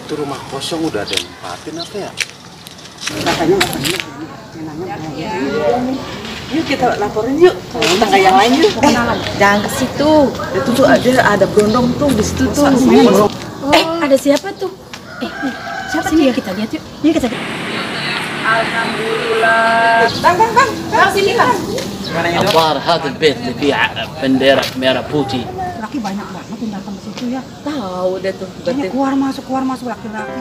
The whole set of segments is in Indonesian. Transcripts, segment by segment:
Itu rumah kosong udah ada yang nempatin apa ya? Katanya yuk kita laporin yuk ke tetangga yang lain yuk. Jangan ke situ. Itu tuh ada berondong tuh di situ tuh. Ada siapa tuh? Siapa sini ya? Kita lihat yuk. Yuk kita lihat. Alhamdulillah. Bang, sini bang. الظاهر هذا البيت اللي فيه بنديرة ميرا بوتي. Laki banyak banget yang datang ke situ ya. Tahu deh tuh. Banyak keluar masuk laki-laki.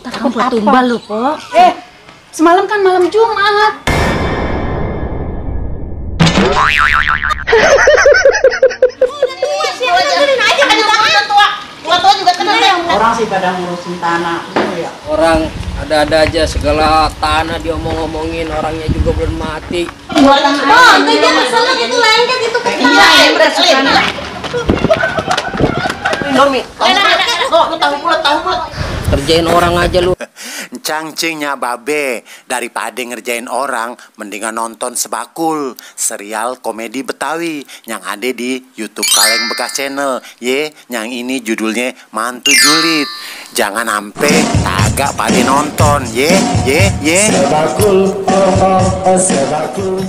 Kamu buat tumbal lu, Po. Semalam kan malam Jumat. Orang sih pada ngurusin tanah ya. Orang ada-ada aja segala tanah diomong-omongin, orangnya juga belum mati. itu jangan salah, itu lengket, itu kecil. Indomie. Tahu pulet. Kerjain orang aja lu. Cangcingnya babe, daripada ngerjain orang, mendingan nonton Sebakul, serial komedi Betawi yang ada di YouTube Kaleng Bekas Channel. Yang ini judulnya Mantu Julid. Jangan ampe kagak pada nonton, Sebakul, Sebakul.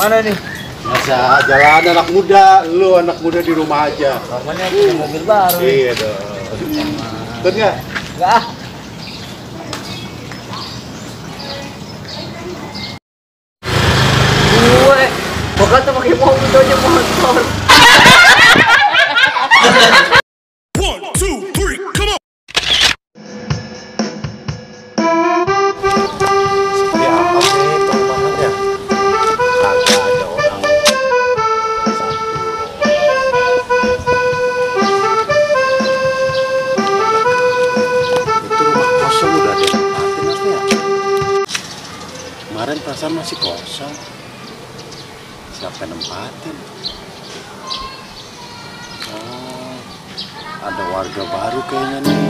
Mana nih? Masa jalan anak muda, lu anak muda di rumah aja. Namanya punya mobil baru. Iya dong. Ikut nggak? Enggak. Gue bakal tuh pakai mobil aja motor. Kemarin perasaan masih kosong. Siapa yang nempatin? Oh, ada warga baru kayaknya nih.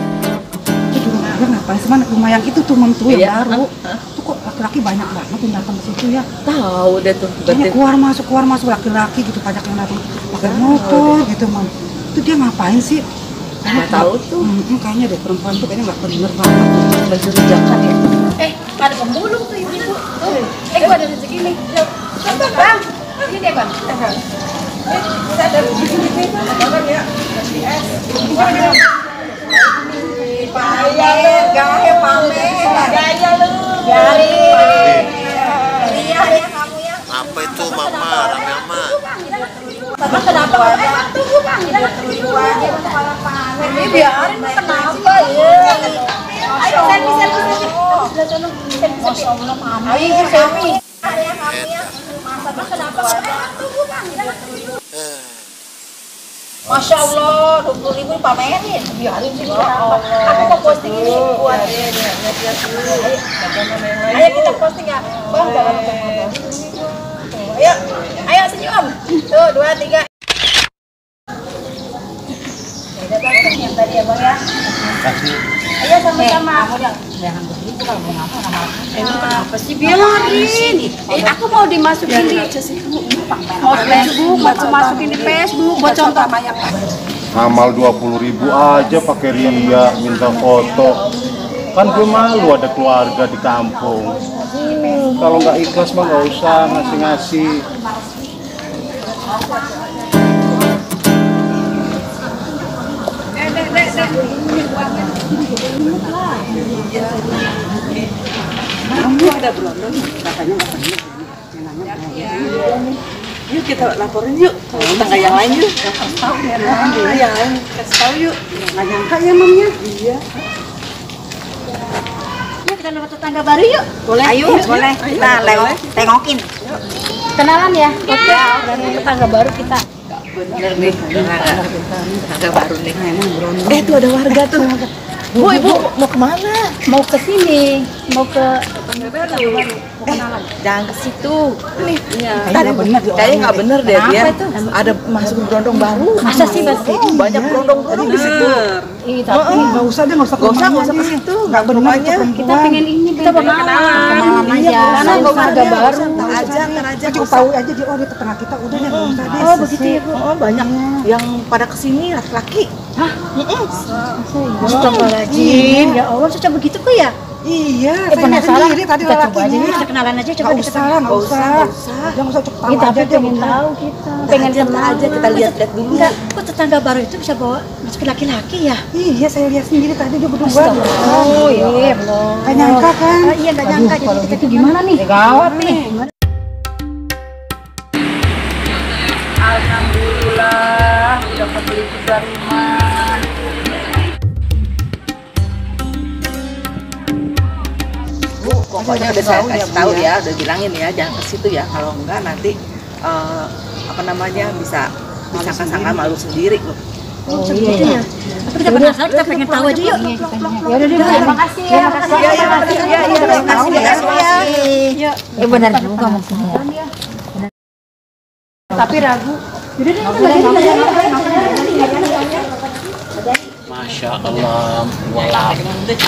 Itu rumah ngapain sih, mana rumah yang itu tuh tuh yang baru. Tuh kok laki-laki banyak banget yang datang ke situ ya. Tahu deh tuh. Banyak keluar masuk laki-laki gitu, banyak yang datang pakai motor gitu, Mam. Itu dia ngapain sih? Nggak tahu tuh. Kayaknya deh perempuan tuh kayaknya nggak bener banget. Mencurigakan ya. Ada pemulung tuh ibu-ibu. Gua ada rezeki nih. Bang, ini dia bang. Bisa ada rezeki nih. Bang ya. Gaya pamer. Gaya lu. Jari. Iya ya kamu ya. Apa itu mama, rame-rame? Sama kenapa? Tunggu bang. Tunggu aja kepala pamer. Ini biarin kenapa ya? Ayo selfie. Masya Allah, mami. Ayo, Masa kenapa? Tunggu bang. Masya Allah, 20.000 pamerin. Biarin sih. Aku mau posting ini buat. Ayo kita posting ya. Bang, jangan lupa. Ayo senyum. Tuh, 2, 3. Beda banget yang tadi ya bang ya. Ayo sama-sama. Jangan begitu kalau mau ngapa nama. Kenapa sih biarin? Aku mau dimasukin di Facebook, mau masukin di Facebook buat contoh banyak. Amal 20.000 aja pakai ria minta foto. Kan gue malu ada keluarga di kampung. Kalau nggak ikhlas mah nggak usah ngasih-ngasih. Kamu ada berondong, katanya yuk kita laporin yuk ke tetangga yang lain yuk. Kasih tahu ya, yang lain kasih tahu yuk. Nggak nyangka ya mamnya. Iya. Yuk kita dapat tetangga baru yuk. Boleh. Ayo, boleh. Kita tengokin. Kenalan ya? Oke, tetangga baru kita. Bener nih, tetangga baru nih. Tuh ada warga tuh. Bu, ibu mau kemana? Mau ke sini, mau ke baru. Jangan ke situ. Nih, kayaknya nggak bener deh dia. Ada masuk berondong baru. Masa sih, Bas? Banyak berondong-berondong di situ. Tapi Nggak usah ke situ. Nggak benernya. kita pengen ini, kita kenalan aja. Karena mau warga baru. Ntar aja. Cuma tahu aja dia di tetangga kita udah ya nggak usah deh. Oh, begitu ya, Bu. Oh, banyak yang pada kesini laki-laki. Astagfirullahaladzim. Ya Allah, Caca begitu kok ya? Iya, saya penasaran. sendiri tadi Kita coba aja, lelakinya. kita kenalan aja, coba Nggak usah. Jangan usah cepet tahu Iya, tapi aja dia pengen udah. tahu kita. Pengen kenal aja, kita lihat-lihat dulu. Enggak, kok tetangga baru itu bisa bawa masuk laki-laki ya? Iya, saya lihat sendiri tadi dia berdua. Oh iya, belum. Nggak nyangka kan? Iya, nggak nyangka. Jadi kita itu gimana nih? Gawat nih. Alhamdulillah udah kebeli 3 rumah. Pokoknya udah saya kasih tahu ya, udah bilangin ya, jangan ke situ ya. Kalau enggak nanti bisa sangka-sangka malu sendiri loh. Oh iya. Tapi kita penasaran, kita pengen tahu aja yuk. Ya udah deh, terima kasih ya. Terima kasih ya. Ya benar juga maksudnya. Tapi ragu. Yaudah deh, ما شاء الله والله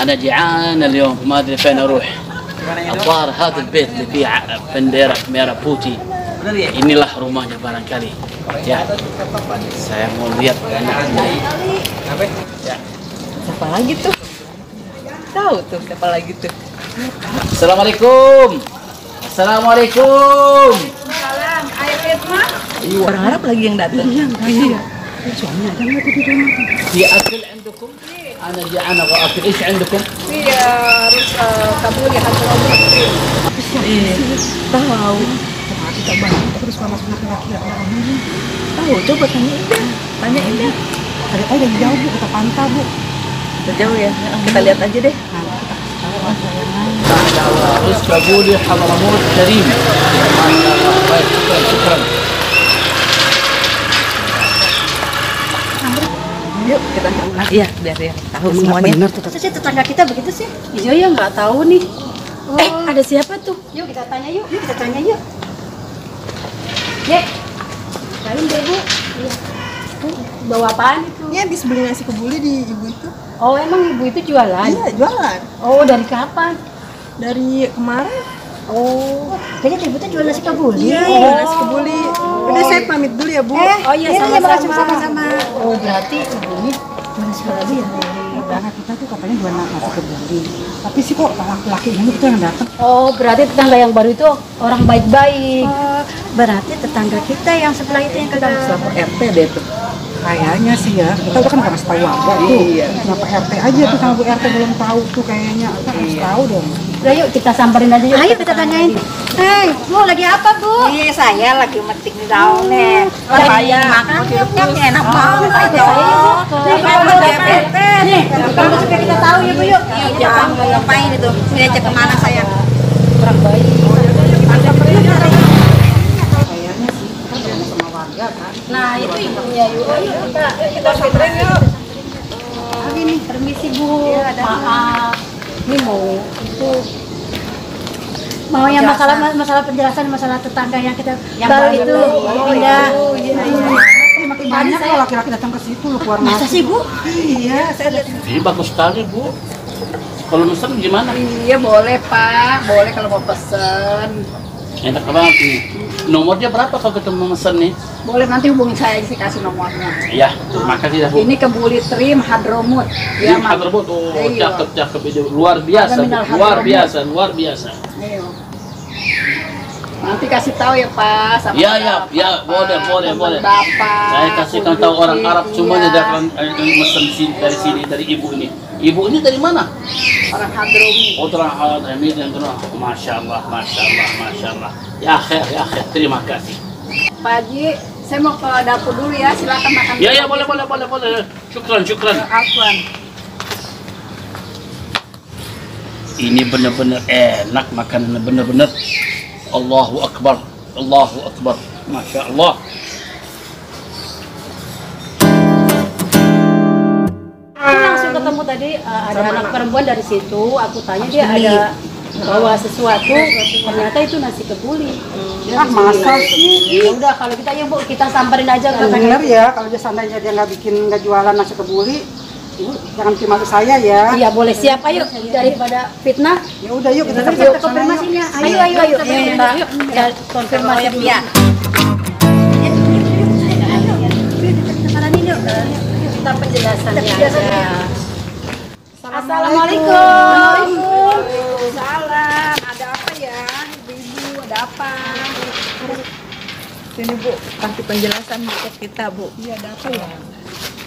انا جيعان اليوم ما ادري فين اروح الظاهر هذا البيت اللي فيه بنديرة ميرا بوتي inilah rumahnya barangkali ya saya mau lihat Siapa lagi tuh? Tahu tuh siapa lagi tuh? Assalamualaikum Assalamualaikum Salam, air Edma. Orang Arab lagi yang datang. Iya. Suaminya ada nggak tuh di rumah tuh? في اكل عندكم انا جيعان ابغى اكل ايش عندكم Iya, harus kabuli hadromu. Tahu. Kita banget terus masuk laki-laki. Tahu, coba tanyain deh. Ada aja jauh Bu, kita pantau Bu. Udah jauh ya. Kita lihat aja deh. بس قولي حضرموت كريم ما شاء الله طيب شكرا Yuk kita iya biar ya tahu semuanya. Masa sih tetangga kita begitu sih? Iya ya, nggak tahu nih. Ada siapa tuh? Yuk kita tanya yuk. Dek, lain deh Bu. Bawa apaan itu? Ini habis beli nasi kebuli di ibu itu. Oh emang ibu itu jualan? Iya, jualan. Oh dari kapan? Dari kemarin. Oh, kayaknya ibu tuh jual nasi kebuli. Iya, nasi kebuli. Udah saya pamit dulu ya, Bu. Oh iya sama-sama. Oh berarti ibu ini jual nasi kebuli ya? Karena kita tuh katanya jual nasi kebuli. Tapi sih kok laki-laki ini kita yang datang. Oh berarti tetangga yang baru itu orang baik-baik. Oh, berarti tetangga kita yang sebelah itu yang Kita kagak. lapor RT deh tuh. Kayaknya sih ya, kita udah kan harus tahu warga tuh. Iya. Kenapa RT aja tuh sama Bu RT belum tahu tuh kayaknya. Kita harus tahu dong. Udah yuk kita samperin aja yuk. Ayo kita tanyain. Hei, Bu lagi apa Bu? Iya, saya lagi metik daun nih. Saya Makan kayaknya enak banget. Nih, kalau supaya kita tahu ya Bu yuk. Iya, jangan ngapain itu. Diajak kemana saya? Orang baik. Kayaknya sih kita belum sama warga kan. Nah itu ibunya yuk. Ayo kita samperin yuk. Ini permisi Bu. Maaf. Ini mau itu mau yang masalah penjelasan masalah tetangga yang kita baru itu pindah. Makin banyak kalau laki-laki datang ke situ lu keluar Masa sih Bu? Iya, saya lihat. Ini bagus sekali Bu kalau mesen gimana Iya boleh Pak, boleh kalau mau pesen. enak banget nih nomornya berapa kalau kita mau mesen nih Boleh nanti hubungin saya sih kasih nomornya. ya terima kasih dah Bu Ini kebuli trim Hadromut. Ini Hadromut, oh Iya. cakep ini luar biasa, Ada minal luar biasa. Ayo. Nanti kasih tahu ya Pak sama Ya, Bapak, boleh. sama Bapak. Saya kasihkan tahu orang Arab semuanya datang mesen dari sini dari ibu ini. Ibu ini dari mana? Orang Hadromut. Oh, orang Hadramid yang terang. Masya Allah. Ya khair, terima kasih. Pak Haji, saya mau ke dapur dulu ya, silakan makan. Ya, boleh. Syukran. Afwan. Ini benar-benar enak makanannya benar-benar. Allahu Akbar. Masya Allah. ketemu tadi ada anak perempuan dari situ, aku tanya dia ada bawa sesuatu, ternyata itu nasi kebuli. Masa sih? Ya udah kalau kita ya Bu, kita samperin aja. Bener ya, kalau dia seandainya dia nggak jualan nasi kebuli, Ibu jangan bikin malu saya ya. Iya boleh, siap, ayo daripada fitnah. Ya udah yuk kita Yuk konfirmasinya. Ayo kita konfirmasi dulu. Kita penjelasannya aja. Assalamualaikum. Salam, ada apa ya? Ibu-ibu, ada apa? Sini Bu, kasih penjelasan buat kita Bu. Iya, ada apa ya?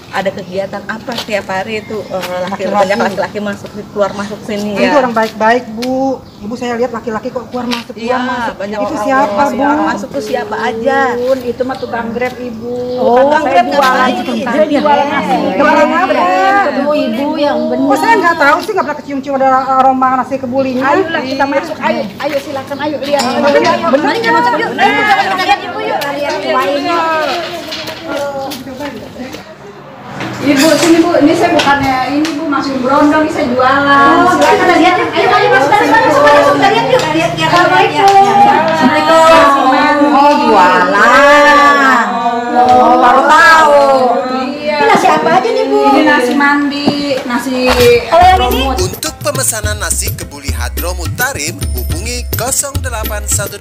Ada kegiatan apa setiap hari itu banyak laki-laki masuk keluar masuk sini Itu ya? orang baik-baik Bu. Ibu saya lihat laki-laki kok keluar masuk. Iya, banyak Itu orang siapa Bu? orang masuk tuh siapa aja? Bun, itu mah tukang Grab Ibu. Oh, Kata saya Grab jualan ngapain? Dia jualan nasi. Jualan apa? Ketemu ibu yang benar. Oh saya nggak tahu sih, nggak pernah kecium-cium ada aroma nasi kebulinya. Ayolah kita masuk, ayo silakan, ayo lihat. Benar kita masuk yuk. Kita lihat ibu yuk. Ibu sini Bu, ini saya bukannya ini Bu masuk berondong, ini saya jualan. Silakan kita lihat yuk. Ayo masuk kita lihat yuk. Assalamualaikum. Oh jualan. Oh baru tahu. Iya. Ini nasi apa aja nih Bu? Ini nasi mandi, nasi. Kalau yang ini? Untuk pemesanan nasi kebuli Hadromut Tarim, hubungi 0818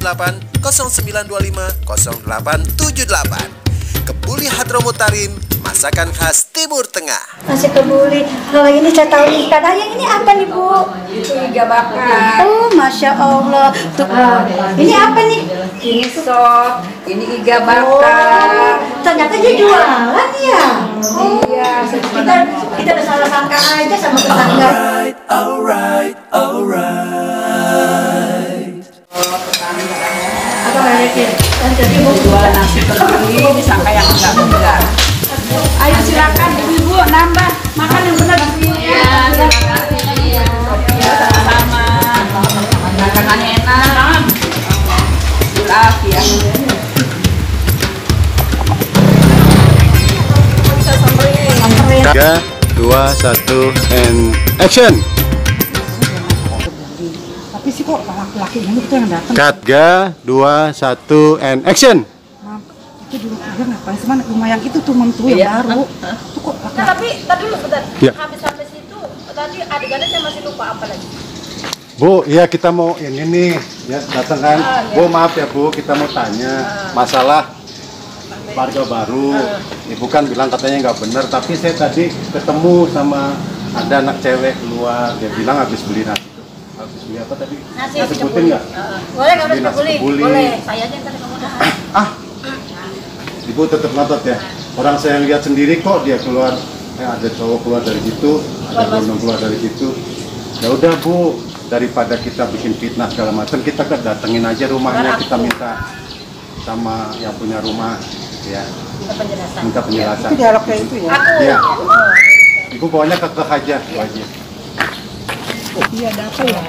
0925 0878. Kebuli Hadromut Tarim, masakan khas Timur Tengah. Nasi kebuli. Kalau ini saya tahu ikan. Yang ini apa nih Bu? Itu iga bakar. Oh, Masya Allah. Tuh, ini apa nih? Ini sop, ini iga bakar. Ternyata dia jualan ya. Iya, Kita udah salah sangka aja sama tetangga. Apa mereknya? Jadi mau jualan nasi kebuli disangka yang enggak. Ayo silakan ibu-ibu nambah makan yang benar di sini ya. Ya sama-sama. Makan enak. Silap ya. 3, 2, 1, and action. Tapi sih kok laki-laki ini itu yang datang. Cut, 3, 2, 1, and action. Maaf, itu dulu dia ngapain sih? Mana rumah yang itu tuh mentu yang baru. Itu kok Nah, tapi dulu bentar. Ya. Habis sampai situ, tadi adegannya saya masih lupa apa lagi. Bu, ya kita mau ini nih, ya datang kan. Bu, maaf ya Bu, kita mau tanya masalah warga baru. Ibu kan bilang katanya nggak benar, tapi saya tadi ketemu sama ada anak cewek keluar, dia bilang habis beli nasi. Habis beli apa tadi? Nasi Sebutin kebuli. nggak? Boleh nggak Beli udah nasi kebuli? kebuli. Boleh. Saya aja yang tadi kamu udah. Ibu tetap ngotot ya. Orang saya lihat sendiri kok dia keluar, ada cowok keluar dari situ, ada gondong keluar dari situ. Ya udah Bu, daripada kita bikin fitnah segala macam, kita datengin aja rumahnya, kita minta sama yang punya rumah, ya. Minta penjelasan. itu dialog kayak itu ya. Iya. Ibu pokoknya kekeh aja, itu aja. Iya, ada apa ya?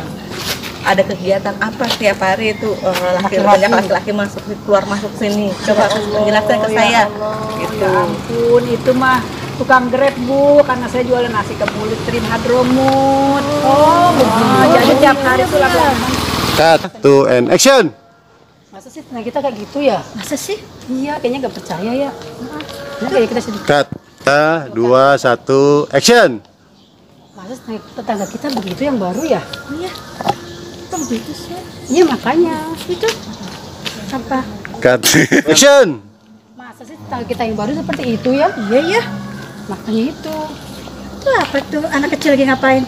Ada kegiatan apa setiap hari itu banyak laki-laki masuk keluar masuk sini? Coba penjelasan ke saya. Gitu. Ya ampun, itu mah tukang Grab Bu, karena saya jualan nasi kebuli Trim Hadromut. Oh, jadi tiap hari itu lakukan. Cut, 2, and action. Masa sih nah kita kayak gitu ya? Masa sih? Iya, kayaknya nggak percaya ya. Nah, kayak kita sedih. Cut, 2, 1, action. Masa tetangga kita begitu yang baru ya? Iya. Kok begitu sih? Iya makanya itu apa? Cut, action. Masa sih tetangga kita yang baru seperti itu ya? Iya ya. Makanya itu. Itu apa tuh anak kecil lagi ngapain?